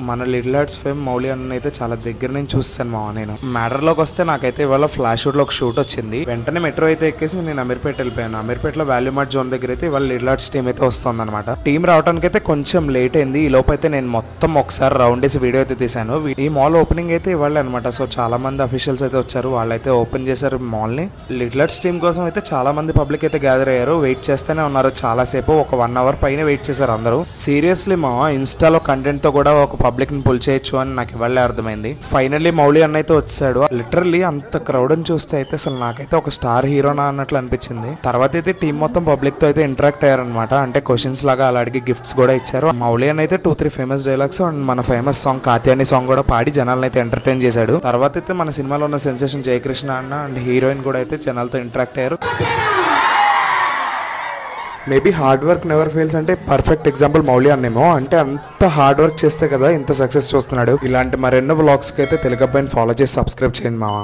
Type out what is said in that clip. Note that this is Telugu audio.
మన లిటిల్ ఆర్ట్స్ ఫేమ్ మౌలి అన్న అయితే చాలా దగ్గర నుంచి చూస్తాను మావా. నేను మ్యాటర్ లోకి వస్తే నాకైతే ఇవాళ ఫ్లాష్ షూట్ లో ఒక షూట్ వచ్చింది. వెంటనే మెట్రో అయితే ఎక్కేసి నేను అమీర్పేట వెళ్ళిపోయాను. అమీర్పేటలో వాల్యూ మార్ట్ జోన్ దగ్గర అయితే ఇవాళ లిటిల్ ఆర్ట్స్ టీమ్ అయితే వస్తుంది అనమాట. టీం రావడానికి అయితే కొంచెం లేట్ అయింది. ఈ లోపు అయితే నేను మొత్తం ఒకసారి రౌండ్ వేసి వీడియో అయితే తీసాను. ఈ మాల్ ఓపెనింగ్ అయితే ఇవాళ అనమాట. సో చాలా మంది అఫీషియల్స్ అయితే వచ్చారు. వాళ్ళైతే ఓపెన్ చేశారు మాల్ ని. లిటిల్ ఆర్ట్స్ టీమ్ కోసం అయితే చాలా మంది పబ్లిక్ అయితే గ్యాదర్ అయ్యారు. వెయిట్ చేస్తూనే ఉన్నారు చాలా సేపు. ఒక 1 అవర్ పైన వెయిట్ చేశారు అందరూ. సీరియస్లీ మా ఇన్స్టాలో కంటెంట్ తో కూడా ఒక పబ్లిక్ ని పుల్ చేయొచ్చు అని నాకు ఇవాళ అర్థమైంది. ఫైనల్లీ మౌలి అన్న అయితే వచ్చాడు. లిటరల్లీ అంత క్రౌడ్ ని చూస్తే అయితే అసలు నాకైతే ఒక స్టార్ హీరోనా అన్నట్లు అనిపించింది. తర్వాత అయితే టీం మొత్తం పబ్లిక్ తో అయితే ఇంటరాక్ట్ అయ్యారనమాట. అంటే క్వశ్చన్స్ లాగా అలా అడిగి గిఫ్ట్స్ కూడా ఇచ్చారు. మౌలి అన్న అయితే 2-3 ఫేమస్ డైలాగ్స్ అండ్ మన ఫేమస్ సాంగ్ కాత్యాని సాంగ్ కూడా పాడి జనాలను అయితే ఎంటర్టైన్ చేశాడు. తర్వాత అయితే మన సినిమాలో ఉన్న సెన్సేషన్ జయకృష్ణ అన్న అండ్ హీరోయిన్ కూడా అయితే జనాలతో ఇంటరాక్ట్ అయ్యారు. Maybe hard work never fails అంటే పర్ఫెక్ట్ ఎగ్జాంపుల్ మౌలి అన్నేమో. అంటే అంత హార్డ్ వర్క్ చేస్తే కదా ఇంత సక్సెస్ చూస్తున్నాడు. ఇలాంటి మరెన్నో వ్లాగ్స్ కి అయితే తెలుగు అబ్బాయిని ఫాలో చేసి సబ్స్క్రైబ్ చేయండి మావా.